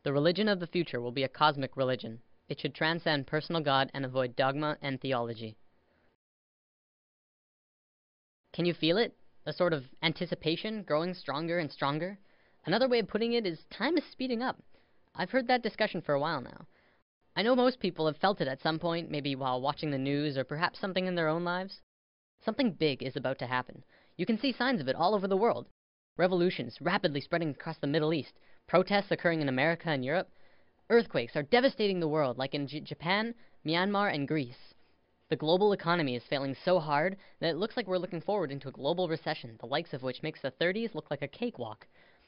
The religion of the future will be a cosmic religion. It should transcend personal God and avoid dogma and theology. Can you feel it? A sort of anticipation growing stronger and stronger? Another way of putting it is time is speeding up. I've heard that discussion for a while now. I know most people have felt it at some point, maybe while watching the news or perhaps something in their own lives. Something big is about to happen. You can see signs of it all over the world. Revolutions rapidly spreading across the Middle East, protests occurring in America and Europe. Earthquakes are devastating the world, like in Japan, Myanmar, and Greece. The global economy is failing so hard that it looks like we're looking forward into a global recession, the likes of which makes the 30s look like a cakewalk.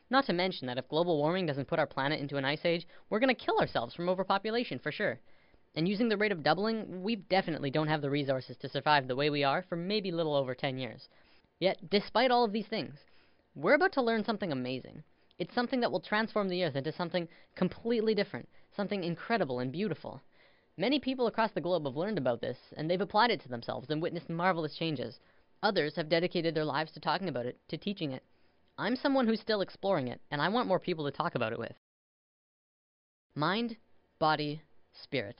Not to mention that if global warming doesn't put our planet into an ice age, we're going to kill ourselves from overpopulation for sure. And using the rate of doubling, we definitely don't have the resources to survive the way we are for maybe a little over 10 years. Yet, despite all of these things, we're about to learn something amazing. It's something that will transform the Earth into something completely different, something incredible and beautiful. Many people across the globe have learned about this, and they've applied it to themselves and witnessed marvelous changes. Others have dedicated their lives to talking about it, to teaching it. I'm someone who's still exploring it, and I want more people to talk about it with. Mind, body, spirit.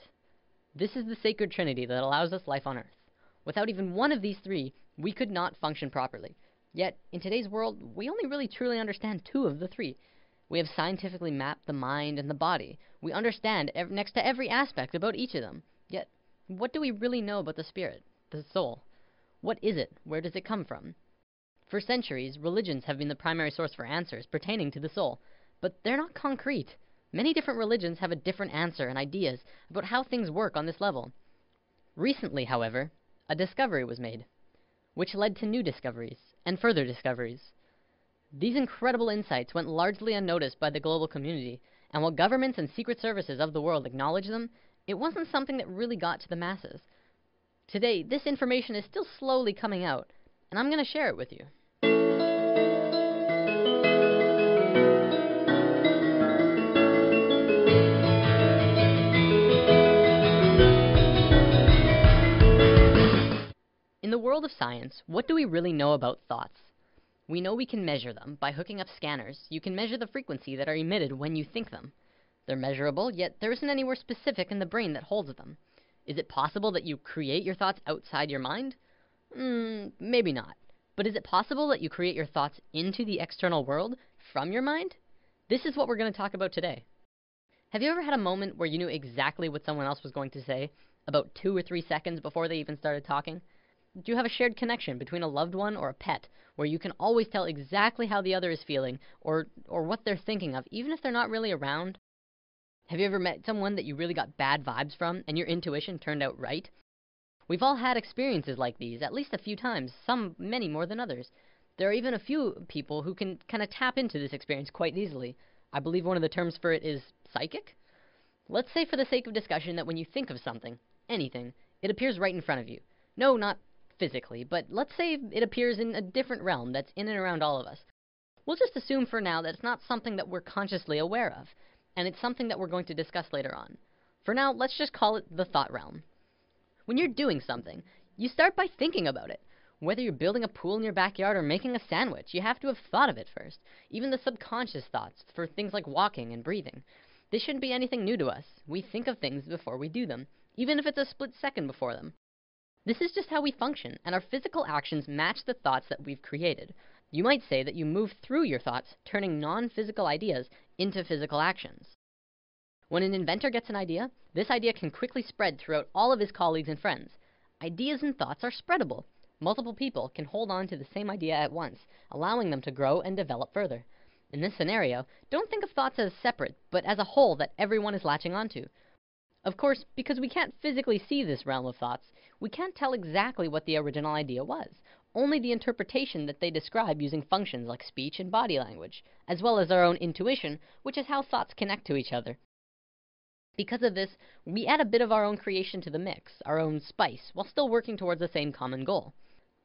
This is the sacred trinity that allows us life on Earth. Without even one of these three, we could not function properly. Yet, in today's world, we only really truly understand two of the three. We have scientifically mapped the mind and the body. We understand next to every aspect about each of them. Yet, what do we really know about the spirit, the soul? What is it? Where does it come from? For centuries, religions have been the primary source for answers pertaining to the soul, but they're not concrete. Many different religions have a different answer and ideas about how things work on this level. Recently, however, a discovery was made, which led to new discoveries and further discoveries. These incredible insights went largely unnoticed by the global community, and while governments and secret services of the world acknowledged them, it wasn't something that really got to the masses. Today, this information is still slowly coming out, and I'm going to share it with you. In the world of science, what do we really know about thoughts? We know we can measure them. By hooking up scanners, you can measure the frequency that are emitted when you think them. They're measurable, yet there isn't anywhere specific in the brain that holds them. Is it possible that you create your thoughts outside your mind? Maybe not. But is it possible that you create your thoughts into the external world from your mind? This is what we're going to talk about today. Have you ever had a moment where you knew exactly what someone else was going to say, about 2 or 3 seconds before they even started talking? Do you have a shared connection between a loved one or a pet, where you can always tell exactly how the other is feeling, or what they're thinking of, even if they're not really around? Have you ever met someone that you really got bad vibes from, and your intuition turned out right? We've all had experiences like these, at least a few times, some many more than others. There are even a few people who can kind of tap into this experience quite easily. I believe one of the terms for it is psychic? Let's say for the sake of discussion that when you think of something, anything, it appears right in front of you. No, not physically, but let's say it appears in a different realm that's in and around all of us. We'll just assume for now that it's not something that we're consciously aware of, and it's something that we're going to discuss later on. For now, let's just call it the thought realm. When you're doing something, you start by thinking about it. Whether you're building a pool in your backyard or making a sandwich, you have to have thought of it first. Even the subconscious thoughts for things like walking and breathing. This shouldn't be anything new to us. We think of things before we do them, even if it's a split second before them. This is just how we function, and our physical actions match the thoughts that we've created. You might say that you move through your thoughts, turning non-physical ideas into physical actions. When an inventor gets an idea, this idea can quickly spread throughout all of his colleagues and friends. Ideas and thoughts are spreadable. Multiple people can hold on to the same idea at once, allowing them to grow and develop further. In this scenario, don't think of thoughts as separate, but as a whole that everyone is latching onto. Of course, because we can't physically see this realm of thoughts, we can't tell exactly what the original idea was, only the interpretation that they describe using functions like speech and body language, as well as our own intuition, which is how thoughts connect to each other. Because of this, we add a bit of our own creation to the mix, our own spice, while still working towards the same common goal.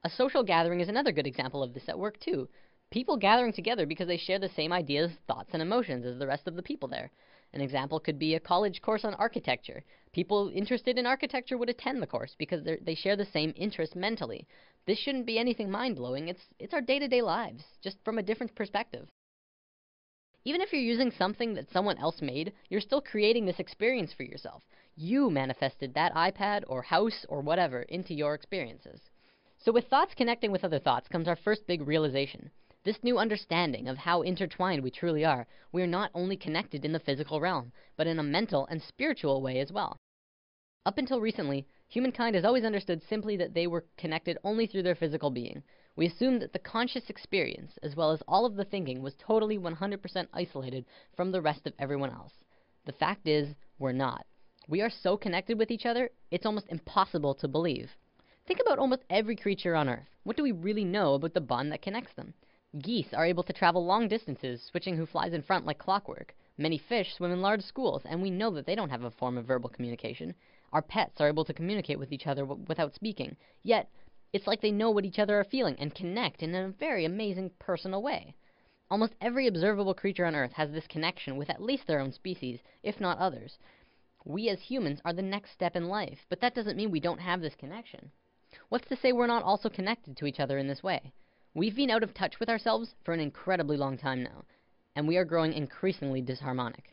A social gathering is another good example of this at work too. People gathering together because they share the same ideas, thoughts, and emotions as the rest of the people there. An example could be a college course on architecture. People interested in architecture would attend the course because they share the same interest mentally. This shouldn't be anything mind-blowing. It's our day-to-day lives, just from a different perspective. Even if you're using something that someone else made, you're still creating this experience for yourself. You manifested that iPad or house or whatever into your experiences. So with thoughts connecting with other thoughts comes our first big realization. This new understanding of how intertwined we truly are. We are not only connected in the physical realm, but in a mental and spiritual way as well. Up until recently, humankind has always understood simply that they were connected only through their physical being. We assumed that the conscious experience, as well as all of the thinking, was totally 100% isolated from the rest of everyone else. The fact is, we're not. We are so connected with each other, it's almost impossible to believe. Think about almost every creature on Earth. What do we really know about the bond that connects them? Geese are able to travel long distances, switching who flies in front like clockwork. Many fish swim in large schools, and we know that they don't have a form of verbal communication. Our pets are able to communicate with each other without speaking, yet it's like they know what each other are feeling and connect in a very amazing personal way. Almost every observable creature on Earth has this connection with at least their own species, if not others. We as humans are the next step in life, but that doesn't mean we don't have this connection. What's to say we're not also connected to each other in this way? We've been out of touch with ourselves for an incredibly long time now, and we are growing increasingly disharmonic.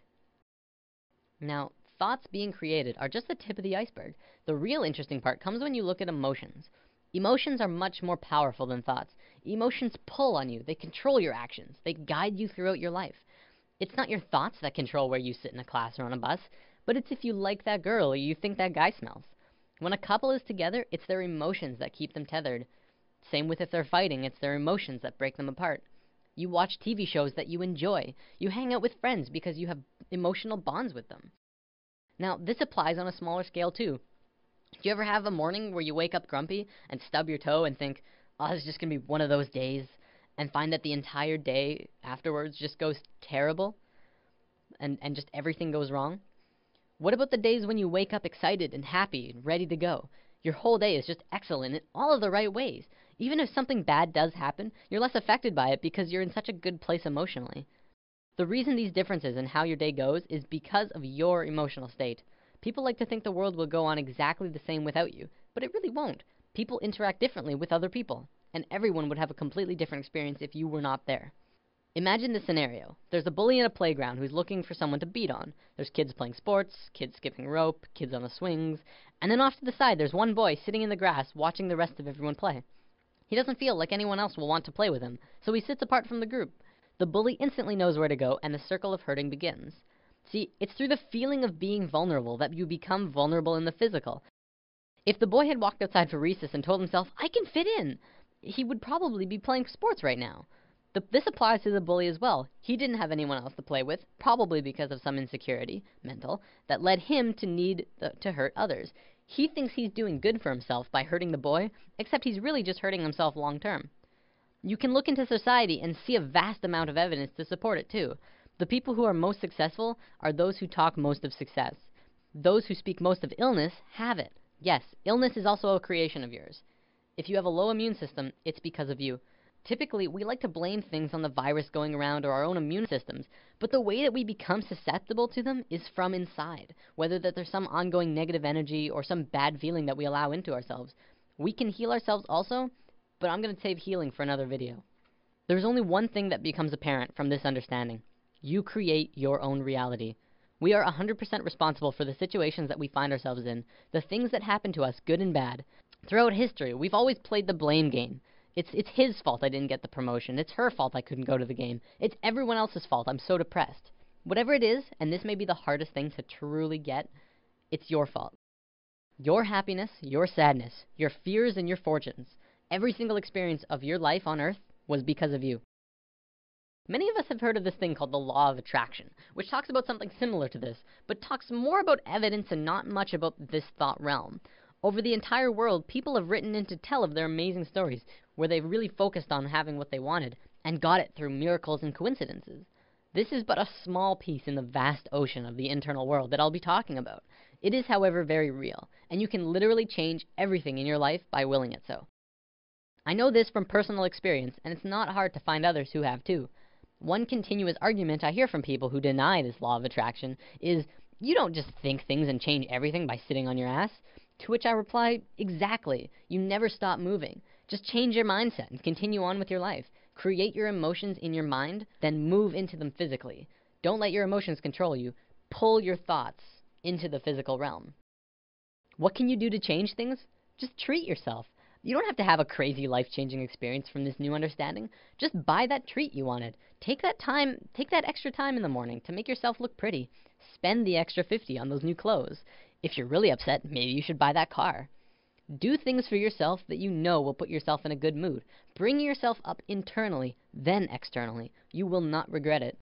Now, thoughts being created are just the tip of the iceberg. The real interesting part comes when you look at emotions. Emotions are much more powerful than thoughts. Emotions pull on you. They control your actions. They guide you throughout your life. It's not your thoughts that control where you sit in a class or on a bus, but it's if you like that girl or you think that guy smells. When a couple is together, it's their emotions that keep them tethered. Same with if they're fighting, it's their emotions that break them apart. You watch TV shows that you enjoy. You hang out with friends because you have emotional bonds with them. Now, this applies on a smaller scale too. Do you ever have a morning where you wake up grumpy and stub your toe and think, oh, this is just going to be one of those days, and find that the entire day afterwards just goes terrible and just everything goes wrong? What about the days when you wake up excited and happy and ready to go? Your whole day is just excellent in all of the right ways. Even if something bad does happen, you're less affected by it because you're in such a good place emotionally. The reason these differences in how your day goes is because of your emotional state. People like to think the world will go on exactly the same without you, but it really won't. People interact differently with other people, and everyone would have a completely different experience if you were not there. Imagine this scenario. There's a bully in a playground who's looking for someone to beat on. There's kids playing sports, kids skipping rope, kids on the swings, and then off to the side there's one boy sitting in the grass watching the rest of everyone play. He doesn't feel like anyone else will want to play with him, so he sits apart from the group. The bully instantly knows where to go, and the circle of hurting begins. See, it's through the feeling of being vulnerable that you become vulnerable in the physical. If the boy had walked outside for recess and told himself, I can fit in, he would probably be playing sports right now. This applies to the bully as well. He didn't have anyone else to play with, probably because of some insecurity, mental, that led him to need to hurt others. He thinks he's doing good for himself by hurting the boy, except he's really just hurting himself long term. You can look into society and see a vast amount of evidence to support it too. The people who are most successful are those who talk most of success. Those who speak most of illness have it. Yes, illness is also a creation of yours. If you have a low immune system, it's because of you. Typically, we like to blame things on the virus going around or our own immune systems, but the way that we become susceptible to them is from inside, whether that there's some ongoing negative energy or some bad feeling that we allow into ourselves. We can heal ourselves also, but I'm going to save healing for another video. There's only one thing that becomes apparent from this understanding. You create your own reality. We are 100% responsible for the situations that we find ourselves in, the things that happen to us, good and bad. Throughout history, we've always played the blame game. It's his fault I didn't get the promotion. It's her fault I couldn't go to the game. It's everyone else's fault. I'm so depressed. Whatever it is, and this may be the hardest thing to truly get, it's your fault. Your happiness, your sadness, your fears and your fortunes, every single experience of your life on Earth was because of you. Many of us have heard of this thing called the law of attraction, which talks about something similar to this, but talks more about evidence and not much about this thought realm. Over the entire world, people have written in to tell of their amazing stories, where they've really focused on having what they wanted, and got it through miracles and coincidences. This is but a small piece in the vast ocean of the internal world that I'll be talking about. It is, however, very real, and you can literally change everything in your life by willing it so. I know this from personal experience, and it's not hard to find others who have too. One continuous argument I hear from people who deny this law of attraction is, you don't just think things and change everything by sitting on your ass. To which I reply, exactly. You never stop moving. Just change your mindset and continue on with your life. Create your emotions in your mind, then move into them physically. Don't let your emotions control you. Pull your thoughts into the physical realm. What can you do to change things? Just treat yourself. You don't have to have a crazy life-changing experience from this new understanding. Just buy that treat you wanted. Take that extra time in the morning to make yourself look pretty. Spend the extra $50 on those new clothes. If you're really upset, maybe you should buy that car. Do things for yourself that you know will put yourself in a good mood. Bring yourself up internally, then externally. You will not regret it.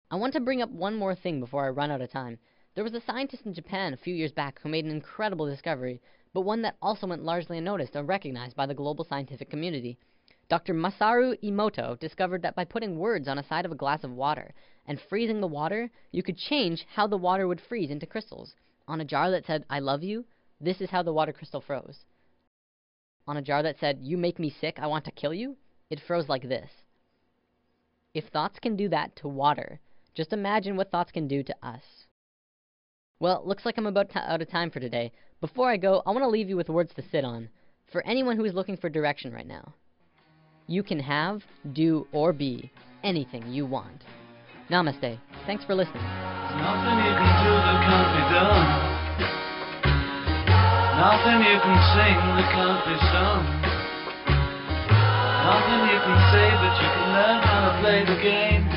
I want to bring up one more thing before I run out of time. There was a scientist in Japan a few years back who made an incredible discovery, but one that also went largely unnoticed or recognized by the global scientific community. Dr. Masaru Emoto discovered that by putting words on a side of a glass of water and freezing the water, you could change how the water would freeze into crystals. On a jar that said, "I love you," this is how the water crystal froze. On a jar that said, "You make me sick, I want to kill you," it froze like this. If thoughts can do that to water, just imagine what thoughts can do to us. Well, looks like I'm about out of time for today. Before I go, I want to leave you with words to sit on. For anyone who is looking for direction right now. You can have, do, or be anything you want. Namaste. Thanks for listening. Nothing you can do that can't be done. Nothing you can sing that can't be sung. Nothing you can say, but you can learn how to play the game.